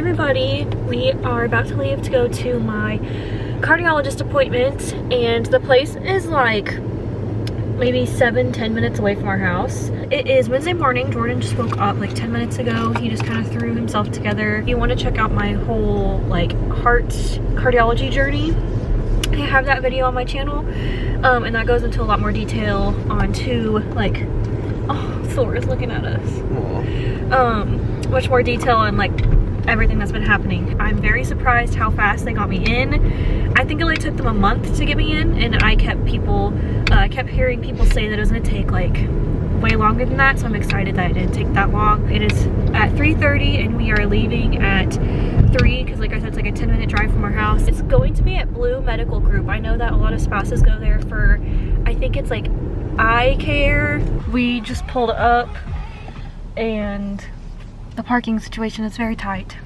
everybody, we are about to leave to go to my cardiologist appointment, and the place is like maybe 7-10 minutes away from our house. It is Wednesday morning. Jordan just woke up like 10 minutes ago. He just kind of threw himself together. If you want to check out my whole like heart cardiology journey, I have that video on my channel, and that goes into a lot more detail onto like, oh, Thor is looking at us. Much more detail on like everything that's been happening. I'm very surprised how fast they got me in. I think it only took them a month to get me in, and I kept hearing people say that it was gonna take like way longer than that, so I'm excited that it didn't take that long. It is at 3:30 and we are leaving at 3 because like I said, it's like a 10-minute drive from our house. It's going to be at Blue Medical Group. I know that a lot of spouses go there for, I think it's like eye care. We just pulled up and the parking situation is very tight.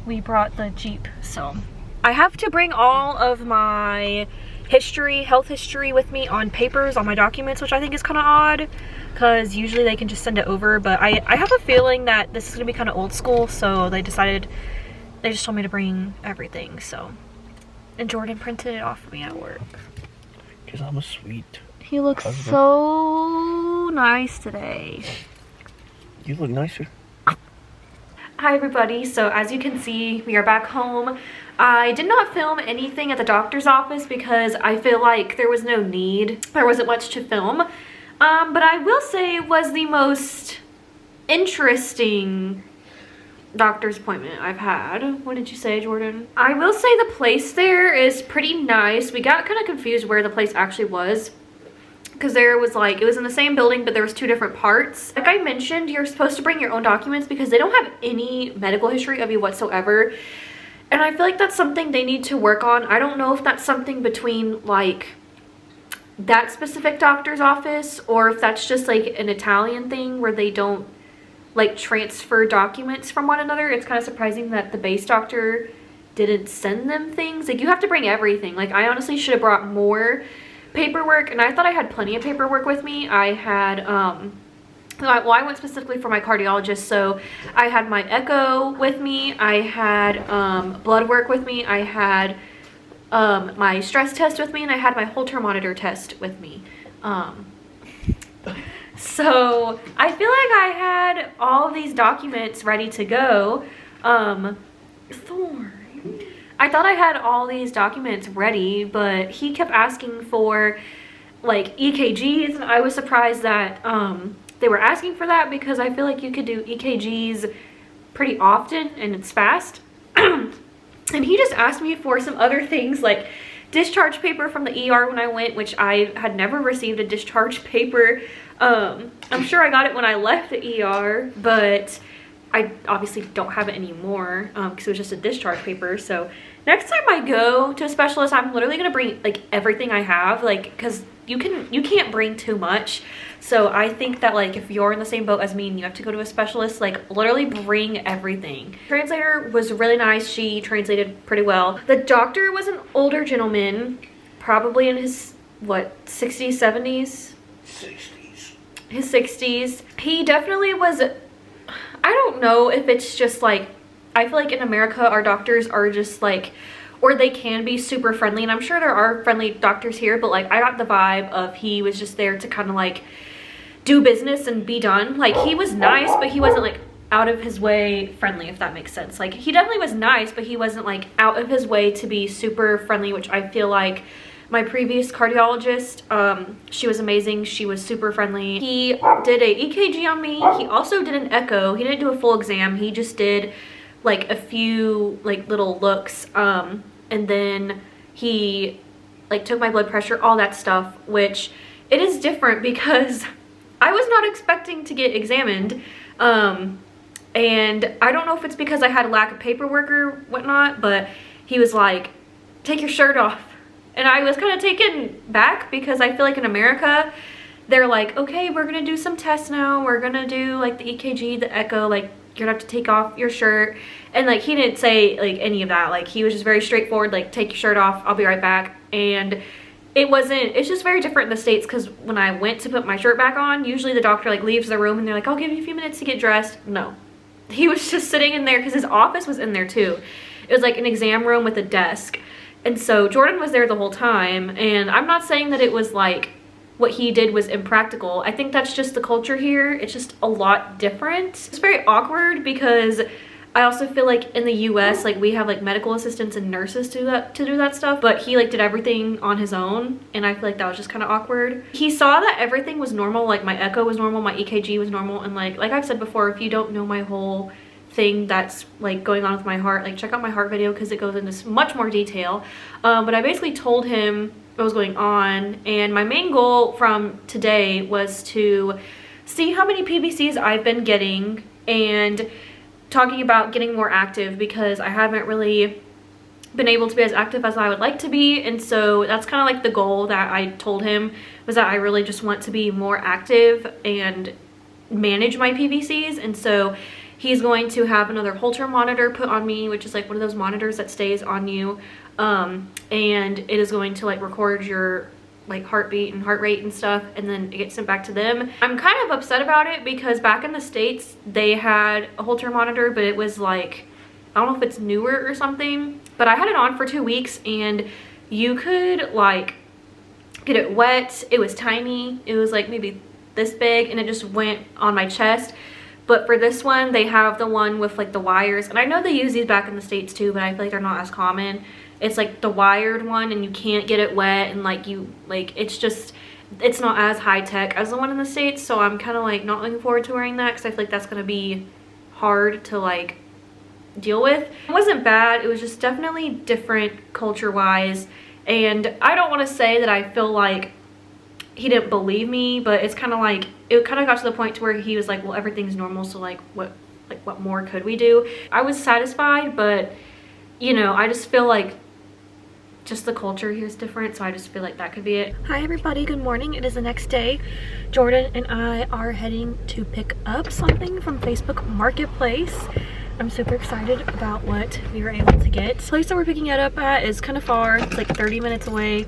We brought the Jeep, so I have to bring all of my health history with me on papers, on my documents, which I think is kind of odd because usually they can just send it over, but I have a feeling that this is gonna be kind of old school, so they just told me to bring everything. So, and Jordan printed it off for me at work because I'm a sweet he looks husband. So nice today. You look nicer. Hi everybody, so as you can see, we are back home. I did not film anything at the doctor's office because I feel like there was no need. There wasn't much to film. But I will say it was the most interesting doctor's appointment I've had. What did you say, Jordan? I will say the place there is pretty nice. We got kind of confused where the place actually was, because there was like, it was in the same building, but there was two different parts. Like I mentioned, you're supposed to bring your own documents because they don't have any medical history of you whatsoever. And I feel like that's something they need to work on. I don't know if that's something between like that specific doctor's office, or if that's just like an Italian thing where they don't like transfer documents from one another. It's kind of surprising that the base doctor didn't send them things. Like you have to bring everything. Like I honestly should have brought more paperwork, and I thought I had plenty of paperwork with me. I had well, I went specifically for my cardiologist, so I had my echo with me, I had blood work with me, I had my stress test with me, and I had my Holter monitor test with me. So I feel like I had all of these documents ready to go. Thor, I thought I had all these documents ready, but he kept asking for like EKGs, and I was surprised that they were asking for that because I feel like you could do EKGs pretty often and it's fast. And he just asked me for some other things like discharge paper from the ER when I went, which I had never received a discharge paper. I'm sure I got it when I left the ER, but I obviously don't have it anymore because it was just a discharge paper. So next time I go to a specialist, I'm literally gonna bring like everything I have, like, because you can't bring too much. So I think that like if you're in the same boat as me and you have to go to a specialist, like literally bring everything. Translator was really nice. She translated pretty well. The doctor was an older gentleman, probably in his what, 60s, 70s? 60s. His 60s. He definitely was, I don't know if it's just like, I feel like in America our doctors are just like, or they can be super friendly, and I'm sure there are friendly doctors here, but like I got the vibe of he was just there to kind of like do business and be done. Like he was nice, but he wasn't like out of his way friendly, if that makes sense. Like he definitely was nice, but he wasn't like out of his way to be super friendly, which I feel like my previous cardiologist, she was amazing. She was super friendly. He did a EKG on me. He also did an echo. He didn't do a full exam. He just did like a few like little looks, and then he like took my blood pressure, all that stuff, which it is different because I was not expecting to get examined, and I don't know if it's because I had a lack of paperwork or whatnot, but he was like, take your shirt off. And I was kind of taken back because I feel like in America they're like, okay, we're gonna do some tests now, we're gonna do like the EKG, the echo, like you're gonna have to take off your shirt. And like he didn't say like any of that. Like he was just very straightforward, like take your shirt off, I'll be right back. And it's just very different in the States, because when I went to put my shirt back on, usually the doctor like leaves the room and they're like, I'll give you a few minutes to get dressed. No, he was just sitting in there because his office was in there too. It was like an exam room with a desk. And so Jordan was there the whole time, and I'm not saying that it was like what he did was impractical. I think that's just the culture here. It's just a lot different. It's very awkward because I also feel like in the US, like we have like medical assistants and nurses to do that stuff, but he like did everything on his own, and I feel like that was just kind of awkward. He saw that everything was normal, like my echo was normal, my EKG was normal, and like I've said before, if you don't know my whole thing that's like going on with my heart, like check out my heart video because it goes into much more detail. But I basically told him what was going on, and my main goal from today was to see how many PVCs I've been getting and talking about getting more active because I haven't really been able to be as active as I would like to be. And so that's kind of like the goal that I told him, was that I really just want to be more active and manage my PVCs. And so he's going to have another Holter monitor put on me, which is like one of those monitors that stays on you, and it is going to like record your like heartbeat and heart rate and stuff, and then it gets sent back to them. I'm kind of upset about it because back in the States they had a Holter monitor, but it was like, I don't know if it's newer or something, but I had it on for 2 weeks and you could like get it wet. It was tiny. It was like maybe this big, and it just went on my chest. But for this one, they have the one with like the wires, and I know they use these back in the States too, but I feel like they're not as common. It's like the wired one, and you can't get it wet, and like it's not as high tech as the one in the States. So I'm kind of like not looking forward to wearing that because I feel like that's gonna be hard to like deal with. It wasn't bad, it was just definitely different culture wise, and I don't want to say that I feel like he didn't believe me, but it's kind of like, it kind of got to the point to where he was like, well, everything's normal, so like what more could we do? I was satisfied, but you know, I just feel like just the culture here is different, so I just feel like that could be it. Hi everybody, good morning. It is the next day. Jordan and I are heading to pick up something from Facebook Marketplace. I'm super excited about what we were able to get. The place that we're picking it up at is kind of far. It's like 30 minutes away,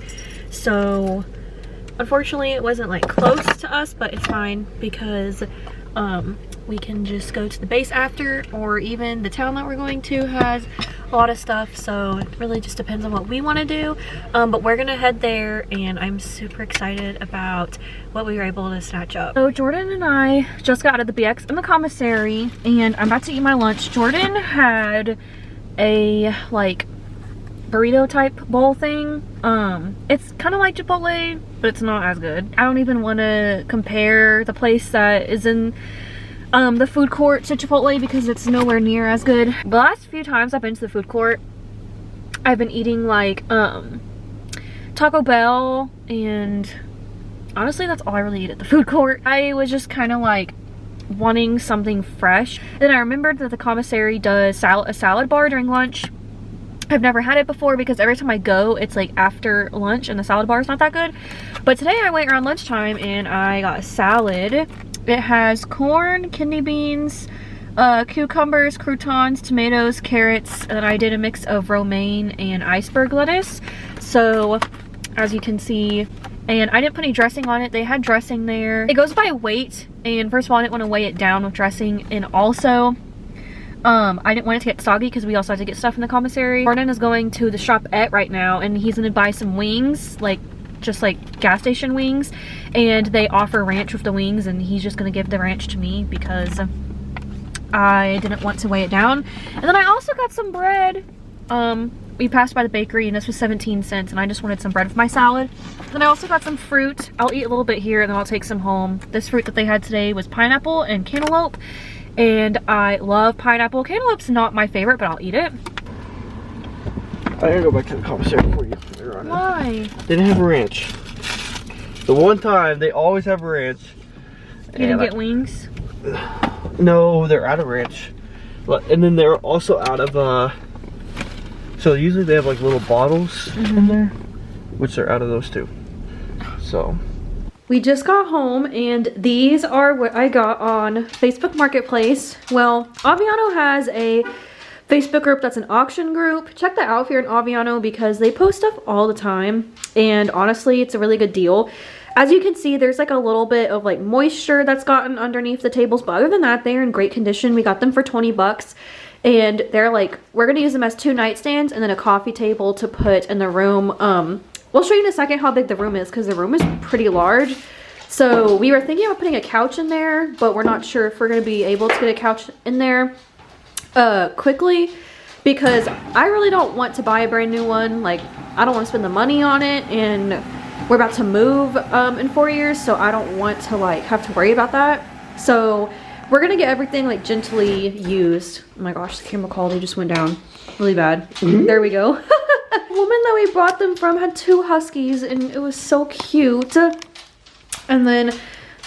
so unfortunately it wasn't like close to us, but it's fine because we can just go to the base after, or even the town that we're going to has a lot of stuff, so it really just depends on what we want to do. But we're gonna head there, and I'm super excited about what we were able to snatch up. So Jordan and I just got out of the BX and the commissary, and I'm about to eat my lunch. Jordan had a like burrito type bowl thing. It's kind of like Chipotle, but it's not as good. I don't even want to compare the place that is in the food court to Chipotle because it's nowhere near as good. The last few times I've been to the food court, I've been eating like Taco Bell, and honestly that's all I really eat at the food court. I was just kind of like wanting something fresh. Then I remembered that the commissary does a salad bar during lunch. I've never had it before because every time I go it's like after lunch and the salad bar is not that good. But today I went around lunchtime and I got a salad. It has corn, kidney beans, cucumbers, croutons, tomatoes, carrots, and then I did a mix of romaine and iceberg lettuce. So as you can see, and I didn't put any dressing on it. They had dressing there. It goes by weight, and first of all I didn't want to weigh it down with dressing, and also I didn't want it to get soggy because we also had to get stuff in the commissary. Jordan is going to the Shopette right now, and he's gonna buy some wings, like just like gas station wings, and they offer ranch with the wings, and he's just gonna give the ranch to me because I didn't want to weigh it down. And then I also got some bread. We passed by the bakery and this was 17 cents, and I just wanted some bread with my salad. Then I also got some fruit. I'll eat a little bit here and then I'll take some home. This fruit that they had today was pineapple and cantaloupe, and I love pineapple. Cantaloupe's not my favorite, but I'll eat it. I gotta go back to the commissary before you. Why? They didn't have a ranch. The one time they always have a ranch. You didn't get wings? No, they're out of ranch. And then they're also out of so usually they have like little bottles in there, which are out of those too. So we just got home, and these are what I got on Facebook Marketplace. Well, Aviano has a Facebook group that's an auction group. Check that out if you're in Aviano because they post stuff all the time, and honestly it's a really good deal. As you can see, there's like a little bit of like moisture that's gotten underneath the tables, but other than that, they're in great condition. We got them for 20 bucks. And they're like, we're gonna use them as 2 nightstands and then a coffee table to put in the room. We'll show you in a second how big the room is, because the room is pretty large. So we were thinking about putting a couch in there, but we're not sure if we're gonna be able to get a couch in there quickly, because I really don't want to buy a brand new one. Like, I don't want to spend the money on it, and we're about to move in 4 years, so I don't want to like have to worry about that. So we're gonna get everything like gently used. Oh my gosh, the camera quality just went down really bad. There we go. The woman that we bought them from had 2 huskies, and it was so cute. And then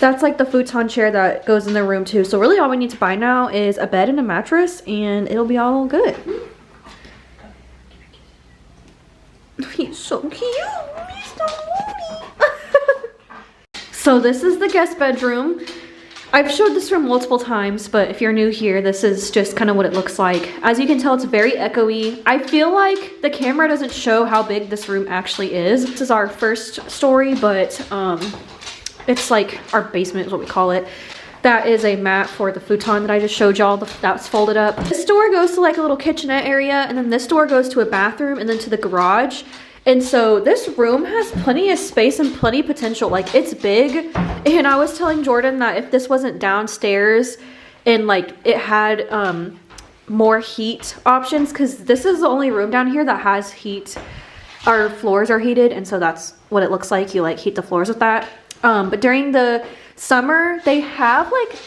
that's like the futon chair that goes in the room too. So really all we need to buy now is a bed and a mattress, and it'll be all good. He's so cute. He's so moody. So this is the guest bedroom. I've showed this room multiple times, but if you're new here, this is just kind of what it looks like. As you can tell, it's very echoey. I feel like the camera doesn't show how big this room actually is. This is our first story, but it's like our basement is what we call it. That is a mat for the futon that I just showed y'all. That's folded up. This door goes to like a little kitchenette area, and then this door goes to a bathroom and then to the garage. And so this room has plenty of space and plenty of potential. Like, it's big. And I was telling Jordan that if this wasn't downstairs and like it had more heat options, because this is the only room down here that has heat. Our floors are heated, and so that's what it looks like. You like heat the floors with that. But during the summer, they have like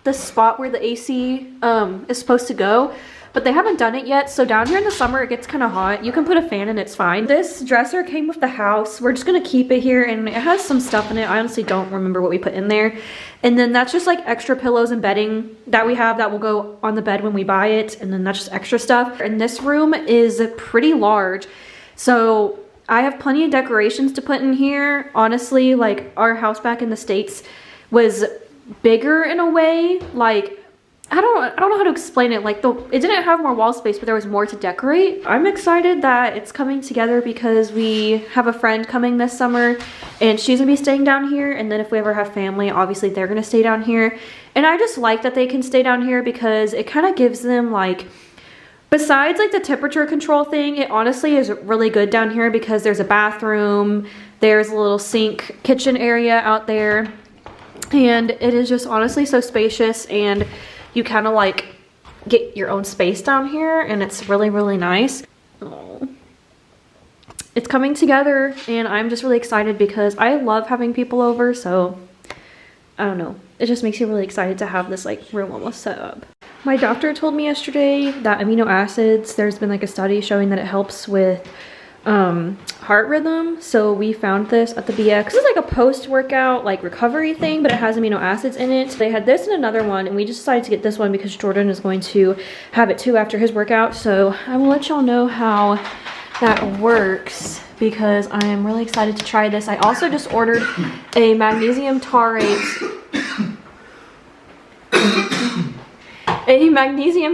the spot where the AC is supposed to go, but they haven't done it yet. So down here in the summer, it gets kind of hot. You can put a fan and it's fine. This dresser came with the house. We're just gonna keep it here, and it has some stuff in it. I honestly don't remember what we put in there. And then that's just like extra pillows and bedding that we have that will go on the bed when we buy it. And then that's just extra stuff. And this room is pretty large. So I have plenty of decorations to put in here. Honestly, like, our house back in the States was bigger in a way. Like, I don't know how to explain it. Like, it didn't have more wall space, but there was more to decorate. I'm excited that it's coming together because we have a friend coming this summer, and she's gonna be staying down here. And then if we ever have family, obviously they're gonna stay down here. And I just like that they can stay down here because it kind of gives them like, besides like the temperature control thing, it honestly is really good down here because there's a bathroom, there's a little sink kitchen area out there, and it is just honestly so spacious, and you kind of like get your own space down here, and it's really, really nice. Oh. It's coming together, and I'm just really excited because I love having people over, so I don't know. It just makes me really excited to have this like room almost set up. My doctor told me yesterday that amino acids, there's been like a study showing that it helps with heart rhythm. So we found this at the BX. This is like a post-workout like recovery thing, but it has amino acids in it. They had this and another one, and we just decided to get this one because Jordan is going to have it too after his workout. So I will let y'all know how that works because I am really excited to try this. I also just ordered a magnesium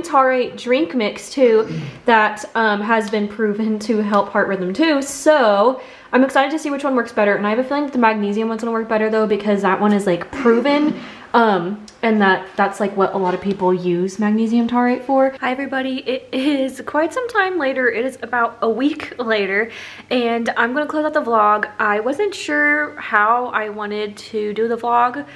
taurate drink mix too that has been proven to help heart rhythm too. So I'm excited to see which one works better, and I have a feeling that the magnesium one's gonna work better though because that one is like proven, and that's like what a lot of people use magnesium taurate for. Hi everybody, it is quite some time later. It is about a week later, and I'm gonna close out the vlog. I wasn't sure how I wanted to do the vlog.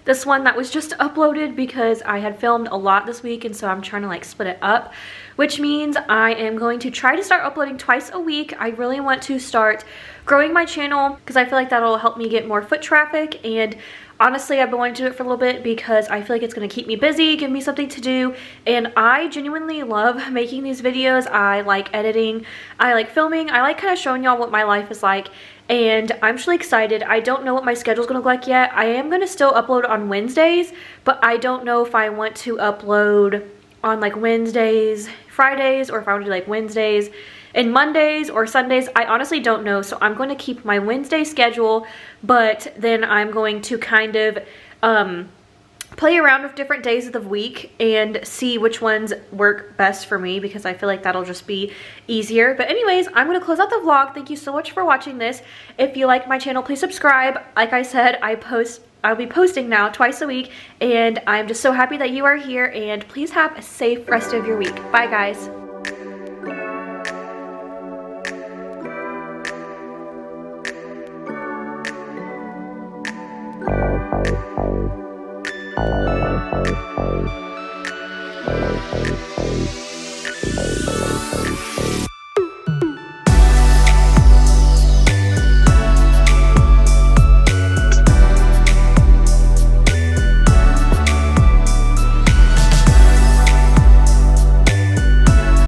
This one that was just uploaded because I had filmed a lot this week, and so I'm trying to like split it up, which means I am going to try to start uploading twice a week. I really want to start growing my channel because I feel like that'll help me get more foot traffic, and honestly I've been wanting to do it for a little bit because I feel like it's going to keep me busy, give me something to do, and I genuinely love making these videos. I like editing, I like filming, I like kind of showing y'all what my life is like. And I'm just really excited. I don't know what my schedule is going to look like yet. I am going to still upload on Wednesdays, but I don't know if I want to upload on like Wednesdays, Fridays, or if I want to do like Wednesdays and Mondays or Sundays. I honestly don't know. So I'm going to keep my Wednesday schedule, but then I'm going to kind of play around with different days of the week and see which ones work best for me, because I feel like that'll just be easier. But anyways, I'm going to close out the vlog. Thank you so much for watching this. If you like my channel, please subscribe. Like I said, I'll be posting now twice a week, and I'm just so happy that you are here, and please have a safe rest of your week. Bye guys.